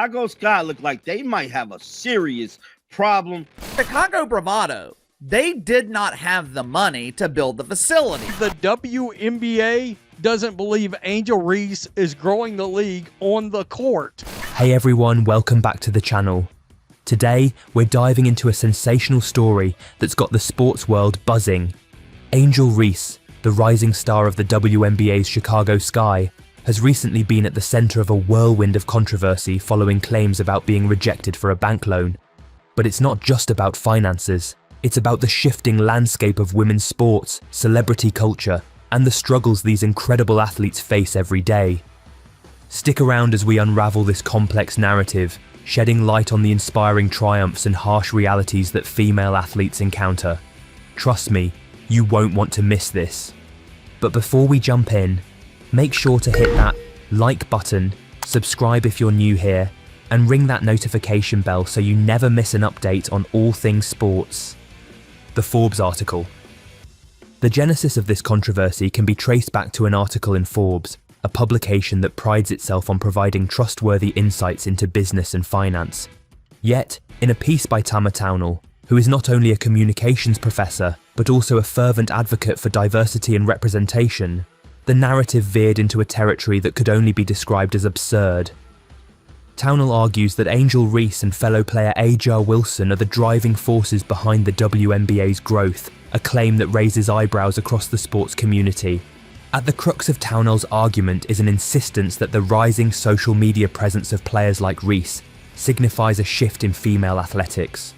Chicago Sky look like they might have a serious problem. Chicago Bravado, they did not have the money to build the facility. The WNBA doesn't believe Angel Reese is growing the league on the court. Hey everyone, welcome back to the channel. Today, we're diving into a sensational story that's got the sports world buzzing. Angel Reese, the rising star of the WNBA's Chicago Sky, has recently been at the center of a whirlwind of controversy following claims about being rejected for a bank loan. But it's not just about finances. It's about the shifting landscape of women's sports, celebrity culture, and the struggles these incredible athletes face every day. Stick around as we unravel this complex narrative, shedding light on the inspiring triumphs and harsh realities that female athletes encounter. Trust me, you won't want to miss this. But before we jump in, make sure to hit that like button, subscribe if you're new here, and ring that notification bell so you never miss an update on all things sports. The Forbes article. The genesis of this controversy can be traced back to an article in Forbes, a publication that prides itself on providing trustworthy insights into business and finance. Yet, in a piece by Tama Townell, who is not only a communications professor, but also a fervent advocate for diversity and representation, the narrative veered into a territory that could only be described as absurd. Townell argues that Angel Reese and fellow player A'ja Wilson are the driving forces behind the WNBA's growth, a claim that raises eyebrows across the sports community. At the crux of Townell's argument is an insistence that the rising social media presence of players like Reese signifies a shift in female athletics.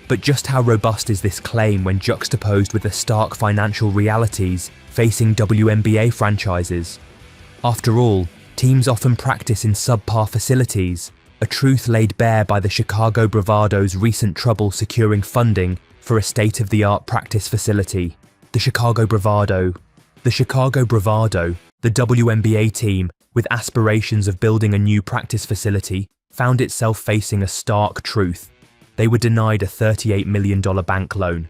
But just how robust is this claim when juxtaposed with the stark financial realities facing WNBA franchises? After all, teams often practice in subpar facilities, a truth laid bare by the Chicago Bravado's recent trouble securing funding for a state-of-the-art practice facility. The Chicago Bravado, the WNBA team, with aspirations of building a new practice facility, found itself facing a stark truth. They were denied a $38 million bank loan.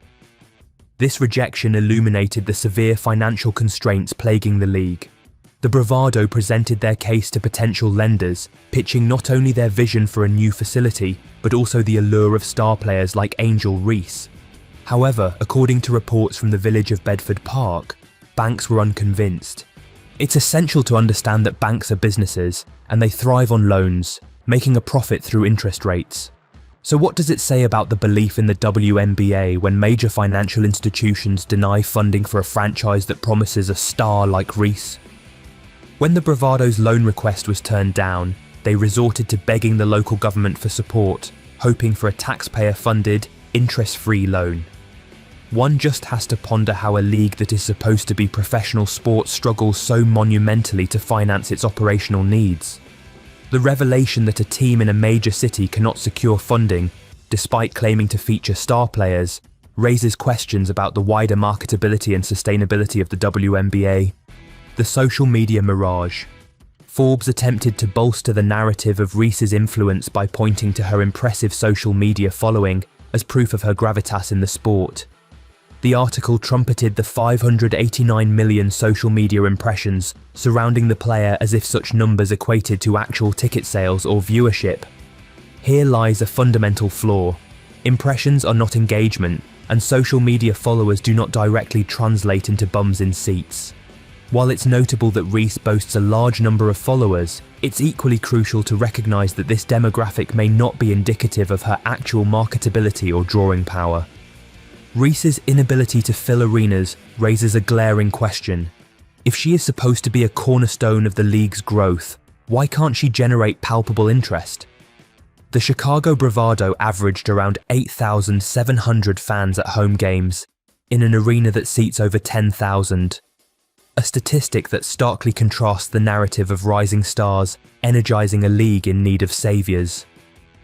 This rejection illuminated the severe financial constraints plaguing the league. The Bravado presented their case to potential lenders, pitching not only their vision for a new facility, but also the allure of star players like Angel Reese. However, according to reports from the village of Bedford Park, banks were unconvinced. It's essential to understand that banks are businesses, and they thrive on loans, making a profit through interest rates. So what does it say about the belief in the WNBA when major financial institutions deny funding for a franchise that promises a star like Reese? When the Bravado's loan request was turned down, they resorted to begging the local government for support, hoping for a taxpayer-funded, interest-free loan. One just has to ponder how a league that is supposed to be professional sports struggles so monumentally to finance its operational needs. The revelation that a team in a major city cannot secure funding, despite claiming to feature star players, raises questions about the wider marketability and sustainability of the WNBA. The social media mirage. Forbes attempted to bolster the narrative of Reese's influence by pointing to her impressive social media following as proof of her gravitas in the sport. The article trumpeted the 589 million social media impressions surrounding the player as if such numbers equated to actual ticket sales or viewership. Here lies a fundamental flaw. Impressions are not engagement, and social media followers do not directly translate into bums in seats. While it's notable that Reese boasts a large number of followers, it's equally crucial to recognise that this demographic may not be indicative of her actual marketability or drawing power. Reese's inability to fill arenas raises a glaring question. If she is supposed to be a cornerstone of the league's growth, why can't she generate palpable interest? The Chicago Bravado averaged around 8,700 fans at home games, in an arena that seats over 10,000. A statistic that starkly contrasts the narrative of rising stars energizing a league in need of saviors.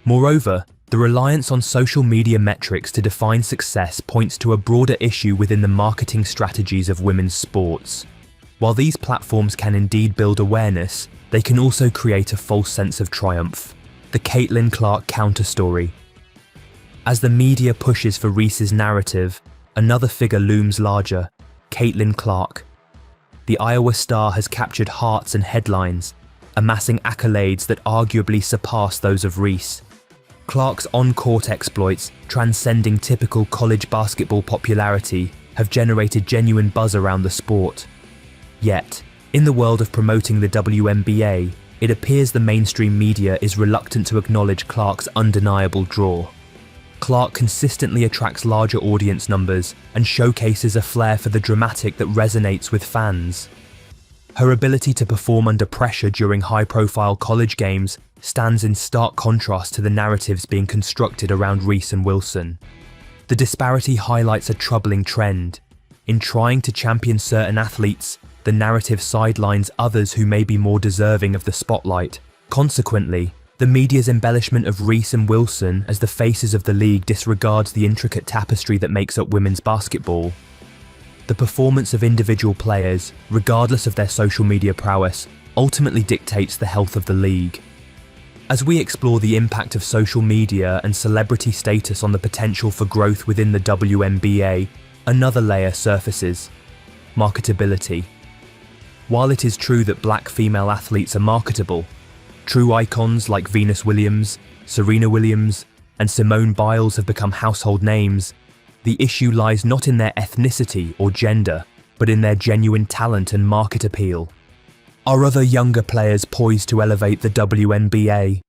Moreover, the reliance on social media metrics to define success points to a broader issue within the marketing strategies of women's sports. While these platforms can indeed build awareness, they can also create a false sense of triumph. The Caitlin Clark counter-story. As the media pushes for Reese's narrative, another figure looms larger, Caitlin Clark. The Iowa star has captured hearts and headlines, amassing accolades that arguably surpass those of Reese. Clark's on-court exploits, transcending typical college basketball popularity, have generated genuine buzz around the sport. Yet, in the world of promoting the WNBA, it appears the mainstream media is reluctant to acknowledge Clark's undeniable draw. Clark consistently attracts larger audience numbers and showcases a flair for the dramatic that resonates with fans. Her ability to perform under pressure during high-profile college games stands in stark contrast to the narratives being constructed around Reese and Wilson. The disparity highlights a troubling trend. In trying to champion certain athletes, the narrative sidelines others who may be more deserving of the spotlight. Consequently, the media's embellishment of Reese and Wilson as the faces of the league disregards the intricate tapestry that makes up women's basketball. The performance of individual players, regardless of their social media prowess, ultimately dictates the health of the league. As we explore the impact of social media and celebrity status on the potential for growth within the WNBA, another layer surfaces: marketability. While it is true that black female athletes are marketable, true icons like Venus Williams, Serena Williams, and Simone Biles have become household names. The issue lies not in their ethnicity or gender, but in their genuine talent and market appeal. Are other younger players poised to elevate the WNBA?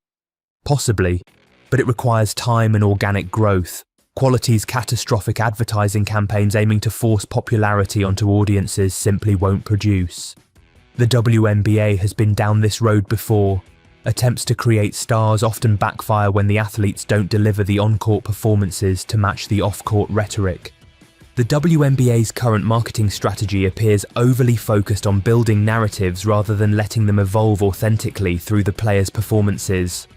Possibly, but it requires time and organic growth. Qualities catastrophic advertising campaigns aiming to force popularity onto audiences simply won't produce. The WNBA has been down this road before. Attempts to create stars often backfire when the athletes don't deliver the on-court performances to match the off-court rhetoric. The WNBA's current marketing strategy appears overly focused on building narratives rather than letting them evolve authentically through the players' performances.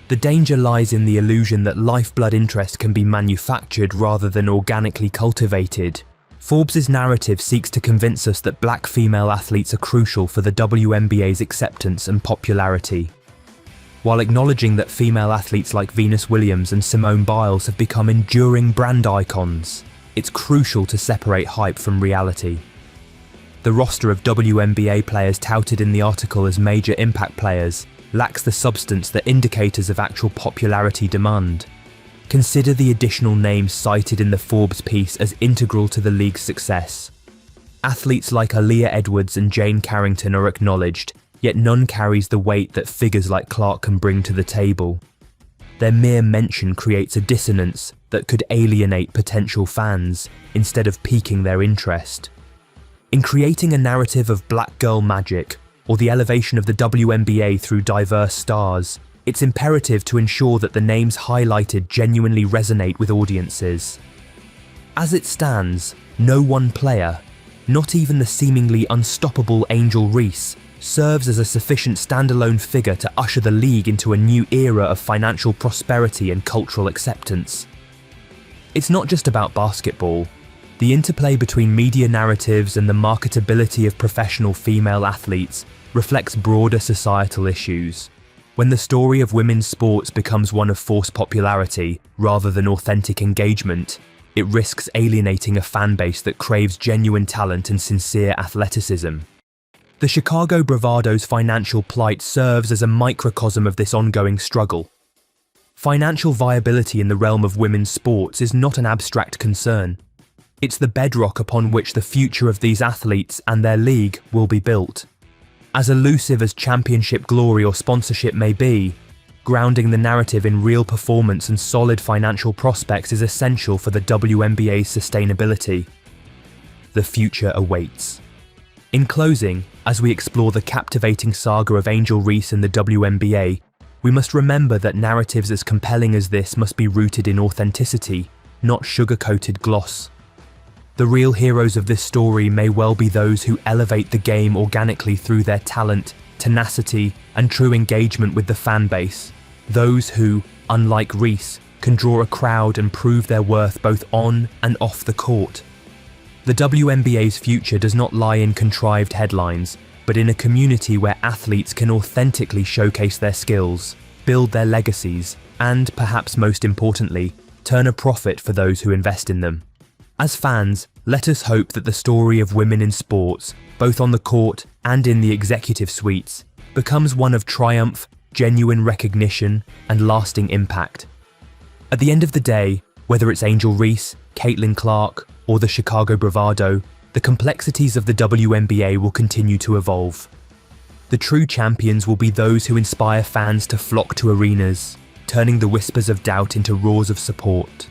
The danger lies in the illusion that lifeblood interest can be manufactured rather than organically cultivated. Forbes' narrative seeks to convince us that black female athletes are crucial for the WNBA's acceptance and popularity. While acknowledging that female athletes like Venus Williams and Simone Biles have become enduring brand icons, it's crucial to separate hype from reality. The roster of WNBA players touted in the article as major impact players lacks the substance that indicators of actual popularity demand. Consider the additional names cited in the Forbes piece as integral to the league's success. Athletes like Aaliyah Edwards and Jane Carrington are acknowledged, yet none carries the weight that figures like Clark can bring to the table. Their mere mention creates a dissonance that could alienate potential fans instead of piquing their interest. In creating a narrative of black girl magic, or the elevation of the WNBA through diverse stars, it's imperative to ensure that the names highlighted genuinely resonate with audiences. As it stands, no one player, not even the seemingly unstoppable Angel Reese, serves as a sufficient standalone figure to usher the league into a new era of financial prosperity and cultural acceptance. It's not just about basketball. The interplay between media narratives and the marketability of professional female athletes reflects broader societal issues. When the story of women's sports becomes one of forced popularity rather than authentic engagement, it risks alienating a fan base that craves genuine talent and sincere athleticism. The Chicago Bravado's financial plight serves as a microcosm of this ongoing struggle. Financial viability in the realm of women's sports is not an abstract concern. It's the bedrock upon which the future of these athletes and their league will be built. As elusive as championship glory or sponsorship may be, grounding the narrative in real performance and solid financial prospects is essential for the WNBA's sustainability. The future awaits. In closing, as we explore the captivating saga of Angel Reese and the WNBA, we must remember that narratives as compelling as this must be rooted in authenticity, not sugar-coated gloss. The real heroes of this story may well be those who elevate the game organically through their talent, tenacity, and true engagement with the fan base. Those who, unlike Reese, can draw a crowd and prove their worth both on and off the court. The WNBA's future does not lie in contrived headlines, but in a community where athletes can authentically showcase their skills, build their legacies, and, perhaps most importantly, turn a profit for those who invest in them. As fans, let us hope that the story of women in sports, both on the court and in the executive suites, becomes one of triumph, genuine recognition, and lasting impact. At the end of the day, whether it's Angel Reese, Caitlin Clark, or the Chicago Bravado, the complexities of the WNBA will continue to evolve. The true champions will be those who inspire fans to flock to arenas, turning the whispers of doubt into roars of support.